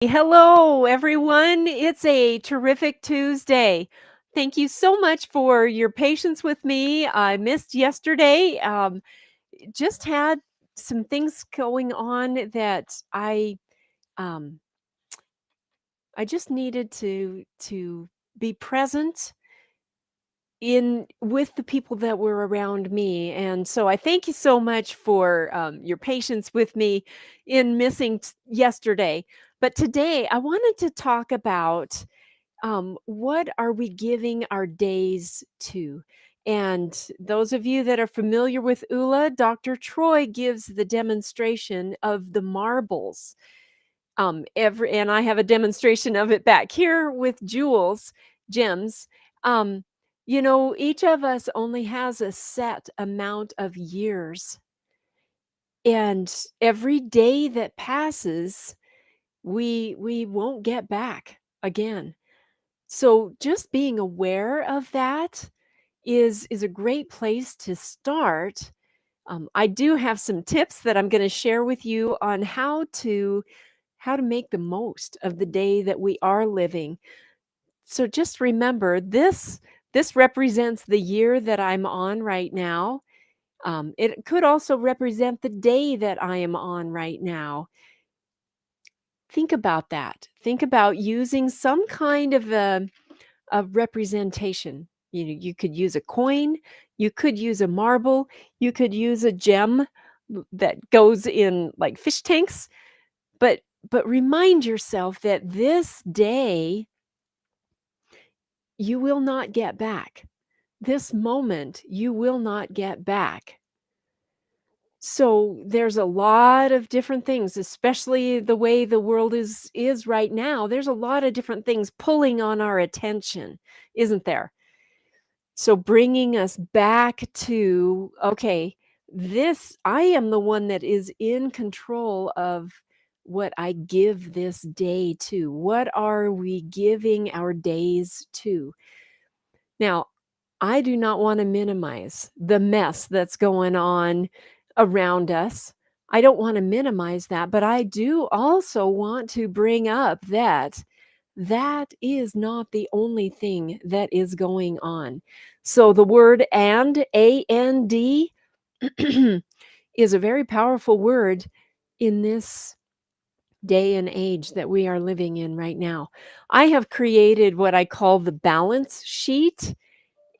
Hello, everyone. It's a terrific Tuesday. Thank you so much for your patience with me. I missed yesterday. Just had some things going on that um, I just needed to be present in with the people that were around me, and so I thank you so much for your patience with me in missing yesterday. But today I wanted to talk about what are we giving our days to? And those of you that are familiar with ULA, Dr. Troy gives the demonstration of the marbles. And I have a demonstration of it back here with jewels, gems. Um, each of us only has a set amount of years, and every day that passes, we won't get back again. So just being aware of that is a great place to start. I do have some tips that I'm going to share with you on how to make the most of the day that we are living. So just remember this represents the year that I'm on right now. It could also represent the day that I am on right now. Think about that. Think about using some kind of representation. You could use a coin, you could use a marble, you could use a gem that goes in like fish tanks, but remind yourself that this day you will not get back. This moment you will not get back. So there's a lot of different things, especially the way the world is right now. There's a lot of different things pulling on our attention, isn't there? So bringing us back to, okay, this, I am the one that is in control of what I give this day to. What are we giving our days to? Now, I do not want to minimize the mess that's going on around us. I don't want to minimize that, but I do also want to bring up that that is not the only thing that is going on. So the word and is a very powerful word in this day and age that we are living in right now. I have created what I call the balance sheet,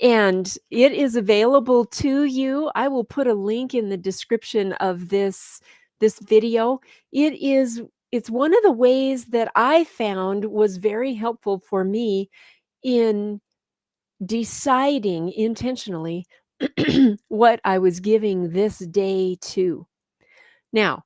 and it is available to you. I will put a link in the description of this video. It's one of the ways that I found was very helpful for me in deciding intentionally what I was giving this day to. Now,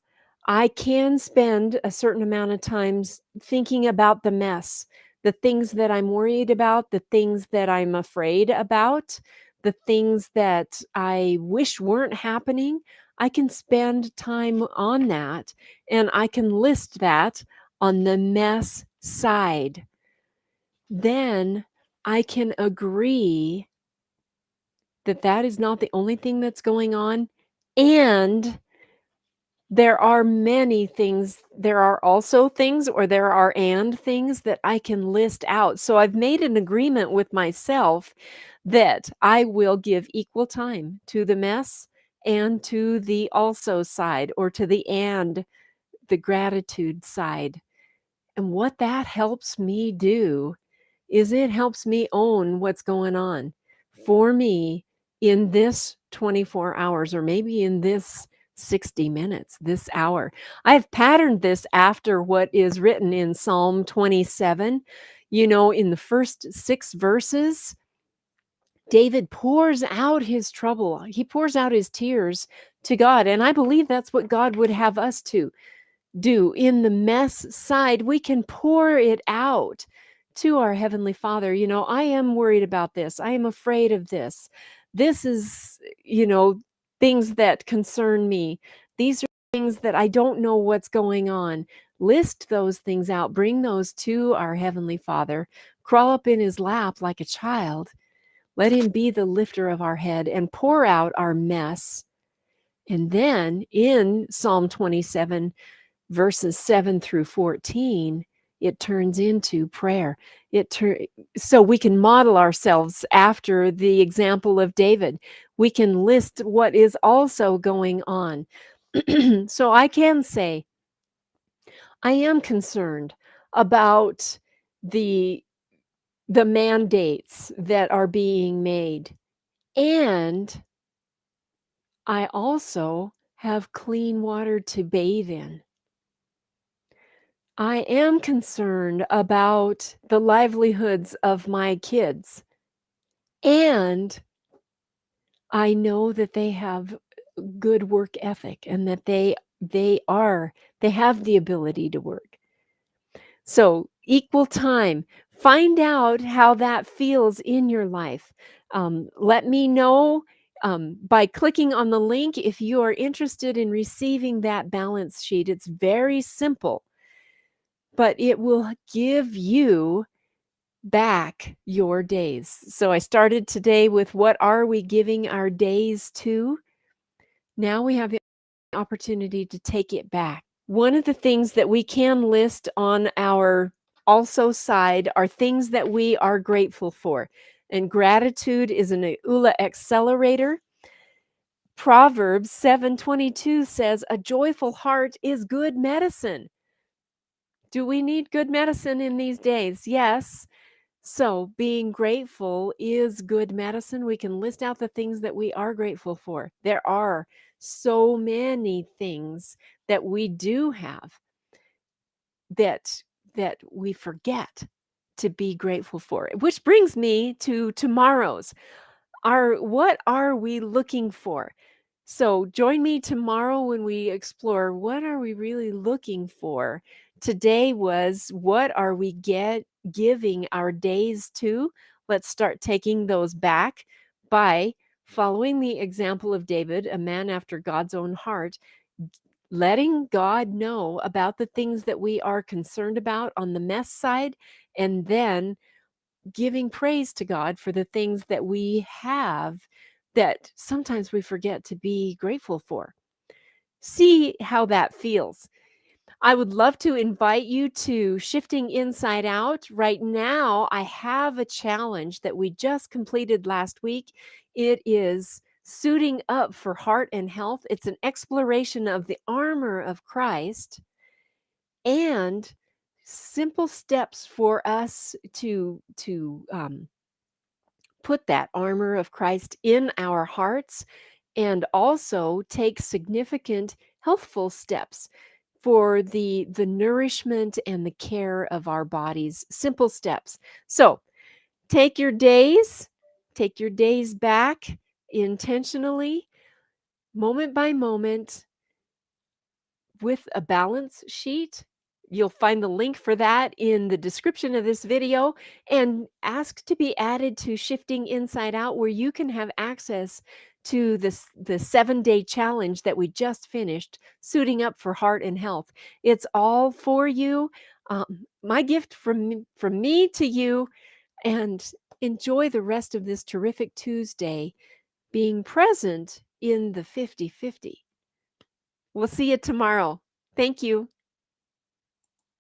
I can spend a certain amount of times thinking about the mess, the things that I'm worried about, the things that I'm afraid about, the things that I wish weren't happening. I can spend time on that, and I can list that on the mess side. Then I can agree that that is not the only thing that's going on, and there are many things. There are also things, or there are and things that I can list out. So I've made an agreement with myself that I will give equal time to the mess and to the also side, or to the gratitude side. And what that helps me do is it helps me own what's going on for me in this 24 hours, or maybe in this 60 minutes, this hour. I've patterned this after what is written in Psalm 27. In the first 6 verses, David pours out his trouble, he pours out his tears to God. And I believe that's what God would have us to do. In the mess side, we can pour it out to our Heavenly Father. I am worried about this. I am afraid of this. This is, things that concern me. These are things that I don't know what's going on. List those things out, bring those to our Heavenly Father, crawl up in his lap like a child. Let him be the lifter of our head and pour out our mess. And then in Psalm 27, verses 7 through 14, it turns into prayer. It tur So we can model ourselves after the example of David. We can list what is also going on. So I can say, I am concerned about the the mandates that are being made, and I also have clean water to bathe in. I am concerned about the livelihoods of my kids, and I know that they have good work ethic and that they have the ability to work. So, equal time. Find out how that feels in your life. Let me know by clicking on the link if you are interested in receiving that balance sheet. It's very simple, but it will give you back your days. So, I started today with what are we giving our days to? Now we have the opportunity to take it back. One of the things that we can list on our also side are things that we are grateful for. And gratitude is an ULA accelerator. Proverbs 7:22 says, "A joyful heart is good medicine." Do we need good medicine in these days? Yes. So, being grateful is good medicine. We can list out the things that we are grateful for. There are so many things that we do have that we forget to be grateful for. Which brings me to tomorrow's. What are we looking for? So join me tomorrow when we explore what are we really looking for. Today was what are we giving our days to? Let's start taking those back by following the example of David, a man after God's own heart, letting God know about the things that we are concerned about on the mess side, and then giving praise to God for the things that we have that sometimes we forget to be grateful for. See how that feels. I would love to invite you to Shifting Inside Out. Right now, I have a challenge that we just completed last week. It is suiting up for heart and health. It's an exploration of the armor of Christ and simple steps for us to put that armor of Christ in our hearts and also take significant healthful steps for the nourishment and the care of our bodies. Simple steps. So, take your days, take your days back intentionally, moment by moment, with a balance sheet. You'll find the link for that in the description of this video, and ask to be added to Shifting Inside Out, where you can have access to the 7-day challenge that we just finished, Suiting Up for Heart and Health. It's all for you. My gift from me to you, and enjoy the rest of this terrific Tuesday being present in the 50/50. We'll see you tomorrow. Thank you.